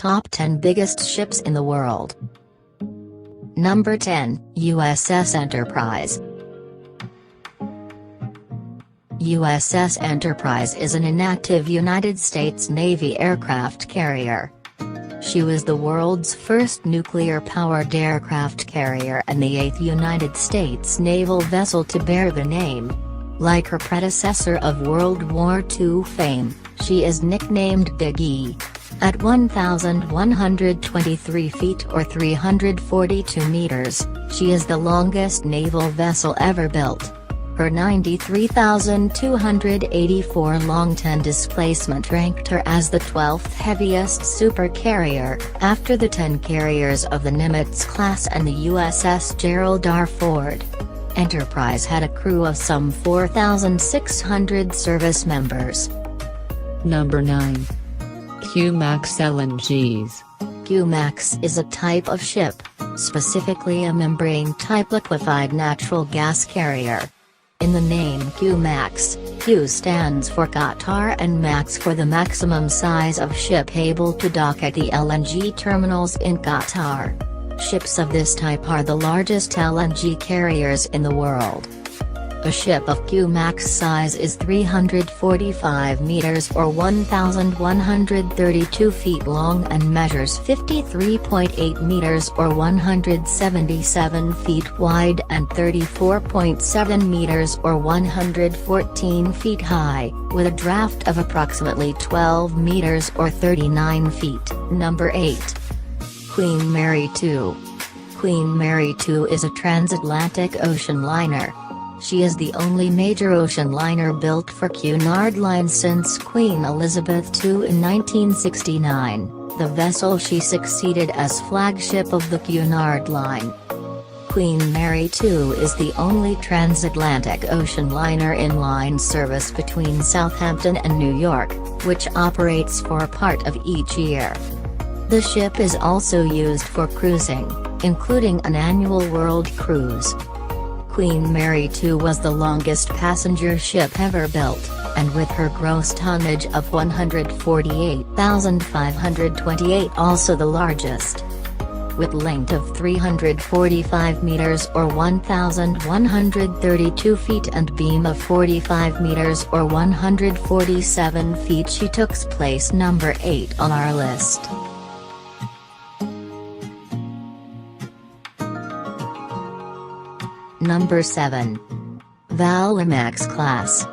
Top 10 Biggest Ships in the World. Number 10, USS Enterprise. USS Enterprise is an inactive United States Navy aircraft carrier. She was the world's first nuclear-powered aircraft carrier and the 8th United States naval vessel to bear the name. Like her predecessor of World War II fame, she is nicknamed Big E. At 1,123 feet or 342 meters, she is the longest naval vessel ever built. Her 93,284 long-ton displacement ranked her as the 12th heaviest supercarrier, after the 10 carriers of the Nimitz class and the USS Gerald R. Ford. Enterprise had a crew of some 4,600 service members. Number 9. Q-Max LNGs. Q-Max is a type of ship, specifically a membrane-type liquefied natural gas carrier. In the name Q-Max, Q stands for Qatar and Max for the maximum size of ship able to dock at the LNG terminals in Qatar. Ships of this type are the largest LNG carriers in the world. A ship of Q-Max size is 345 meters or 1,132 feet long and measures 53.8 meters or 177 feet wide and 34.7 meters or 114 feet high, with a draft of approximately 12 meters or 39 feet. Number 8. Queen Mary II. Queen Mary II is a transatlantic ocean liner. She is the only major ocean liner built for Cunard Line since Queen Elizabeth II in 1969, the vessel she succeeded as flagship of the Cunard Line. Queen Mary II is the only transatlantic ocean liner in line service between Southampton and New York, which operates for a part of each year. The ship is also used for cruising, including an annual world cruise. Queen Mary II was the longest passenger ship ever built, and with her gross tonnage of 148,528 also the largest. With length of 345 meters or 1,132 feet and beam of 45 meters or 147 feet, she took place number 8 on our list. Number 7. Valemax class.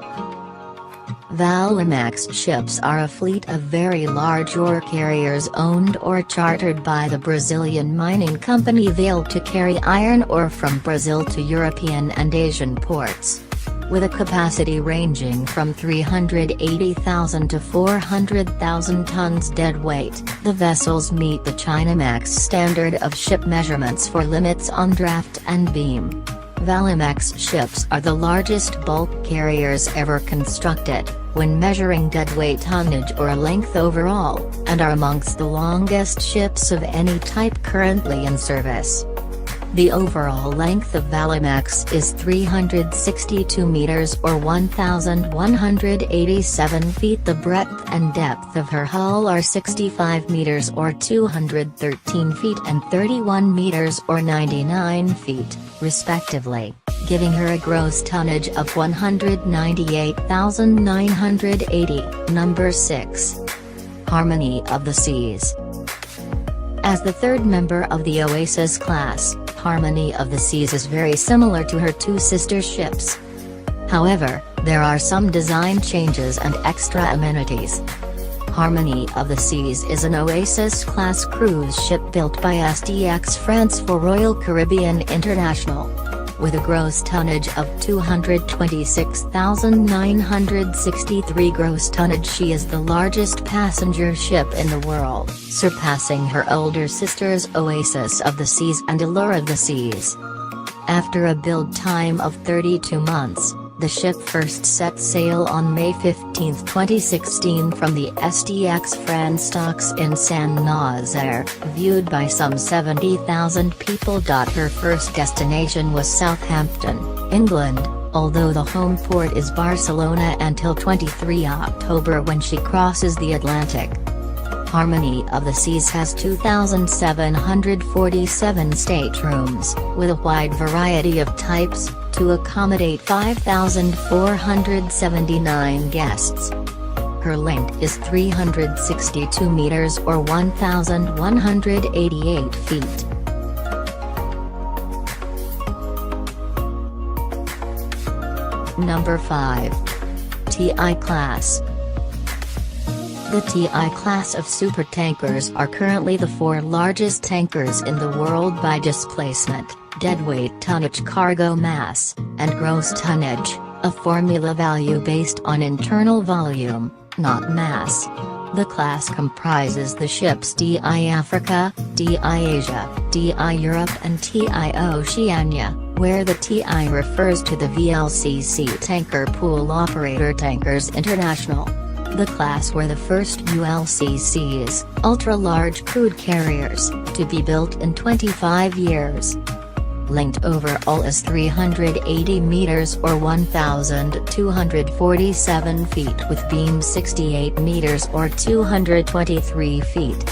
Valemax ships are a fleet of very large ore carriers owned or chartered by the Brazilian mining company Vale to carry iron ore from Brazil to European and Asian ports. With a capacity ranging from 380,000 to 400,000 tons deadweight, the vessels meet the Chinamax standard of ship measurements for limits on draft and beam. Valemax ships are the largest bulk carriers ever constructed, when measuring deadweight tonnage or length overall, and are amongst the longest ships of any type currently in service. The overall length of Valemax is 362 meters or 1,187 feet. The breadth and depth of her hull are 65 meters or 213 feet and 31 meters or 99 feet, respectively, giving her a gross tonnage of 198,980. Number 6. Harmony of the Seas. As the third member of the Oasis class, Harmony of the Seas is very similar to her two sister ships. However, there are some design changes and extra amenities. Harmony of the Seas is an Oasis-class cruise ship built by SDX France for Royal Caribbean International. With a gross tonnage of 226,963 gross tonnage, she is the largest passenger ship in the world, surpassing her older sisters Oasis of the Seas and Allure of the Seas. After a build time of 32 months, the ship first set sail on May 15, 2016 from the SDX France docks in Saint-Nazaire, viewed by some 70,000 people. Her first destination was Southampton, England, although the home port is Barcelona until 23 October when she crosses the Atlantic. Harmony of the Seas has 2,747 staterooms, with a wide variety of types, to accommodate 5,479 guests. Her length is 362 meters or 1,188 feet. Number 5. TI Class. The TI class of supertankers are currently the 4 largest tankers in the world by displacement, deadweight tonnage, cargo mass, and gross tonnage, a formula value based on internal volume, not mass. The class comprises the ships TI Africa, TI Asia, TI Europe and TI Oceania, where the TI refers to the VLCC tanker pool operator Tankers International. The class were the first ULCCs, ultra-large crude carriers, to be built in 25 years. Length overall is 380 meters or 1,247 feet with beam 68 meters or 223 feet.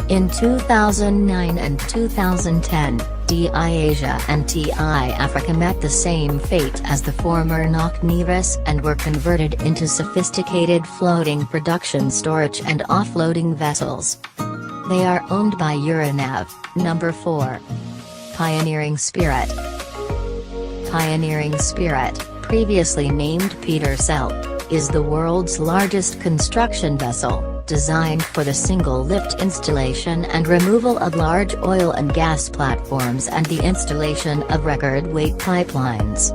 In 2009 and 2010, TI Asia and TI Africa met the same fate as the former NOC Nevis and were converted into sophisticated floating production storage and offloading vessels. They are owned by Euronav. Number 4. Pioneering Spirit. Pioneering Spirit, previously named Peter Cell, is the world's largest construction vessel, designed for the single-lift installation and removal of large oil and gas platforms and the installation of record-weight pipelines.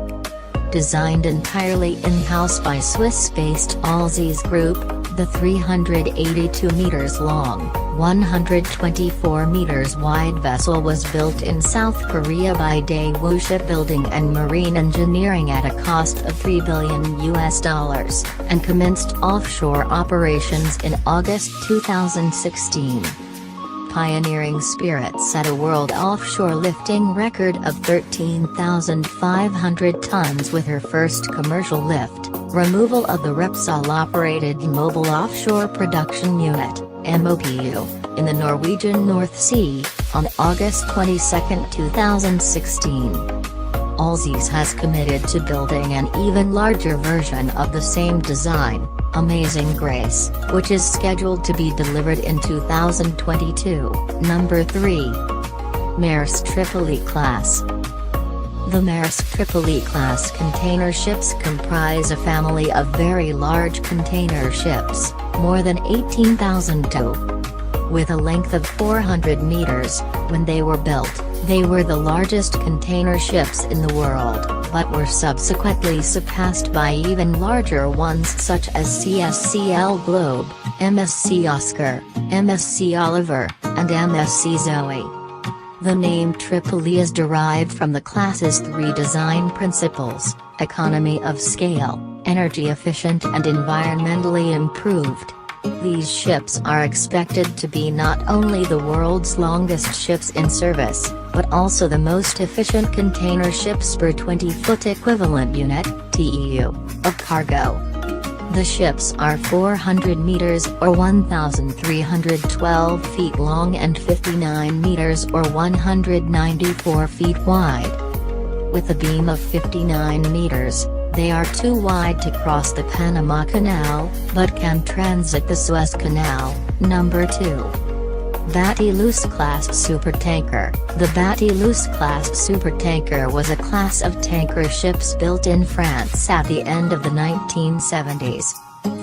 Designed entirely in-house by Swiss-based Alzys Group, the 382 meters long, 124 meters wide vessel was built in South Korea by Daewoo Shipbuilding and Marine Engineering at a cost of $3 billion and commenced offshore operations in August 2016. Pioneering Spirit set a world offshore lifting record of 13,500 tons with her first commercial lift, removal of the Repsol-operated Mobile Offshore Production Unit, MOPU, in the Norwegian North Sea, on August 22, 2016. Alzys has committed to building an even larger version of the same design, Amazing Grace, which is scheduled to be delivered in 2022. Number 3. Maersk Tripoli Class. The Maersk Tripoli class container ships comprise a family of very large container ships, more than 18,000 tow. With a length of 400 meters, when they were built, they were the largest container ships in the world, but were subsequently surpassed by even larger ones such as CSCL Globe, MSC Oscar, MSC Oliver, and MSC Zoe. The name Tripoli is derived from the class's 3 design principles: economy of scale, energy efficient and environmentally improved. These ships are expected to be not only the world's longest ships in service, but also the most efficient container ships per 20-foot equivalent unit (TEU) of cargo. The ships are 400 meters or 1,312 feet long and 59 meters or 194 feet wide. With a beam of 59 meters, they are too wide to cross the Panama Canal, but can transit the Suez Canal. Number 2. Batilus Class Supertanker. The Batilus Class Supertanker was a class of tanker ships built in France at the end of the 1970s.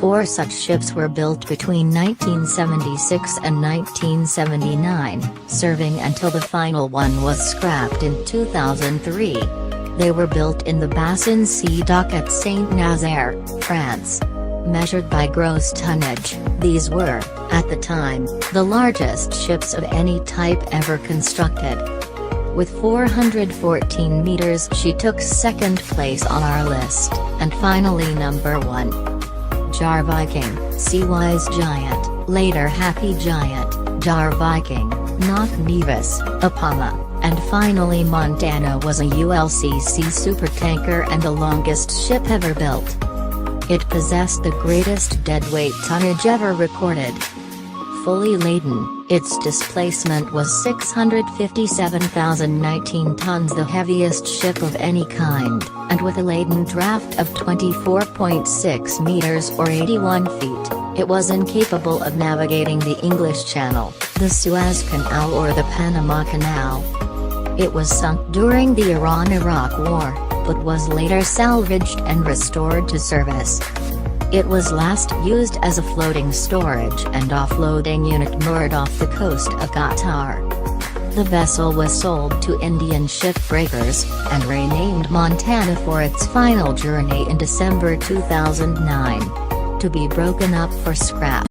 4 such ships were built between 1976 and 1979, serving until the final one was scrapped in 2003. They were built in the Bassin Sea Dock at Saint-Nazaire, France. Measured by gross tonnage, these were, at the time, the largest ships of any type ever constructed. With 414 meters, she took second place on our list, and finally number 1. Jar Viking, Seawise Giant, later Happy Giant, Jar Viking, NOC Nevis, Apama, and finally Montana was a ULCC supertanker and the longest ship ever built. It possessed the greatest deadweight tonnage ever recorded. fully laden, its displacement was 657,019 tons, the heaviest ship of any kind, and with a laden draft of 24.6 meters or 81 feet, it was incapable of navigating the English Channel, the Suez Canal or the Panama Canal. It was sunk during the Iran-Iraq War, but was later salvaged and restored to service. It was last used as a floating storage and offloading unit moored off the coast of Qatar. The vessel was sold to Indian ship breakers, and renamed Montana for its final journey in December 2009. To be broken up for scrap.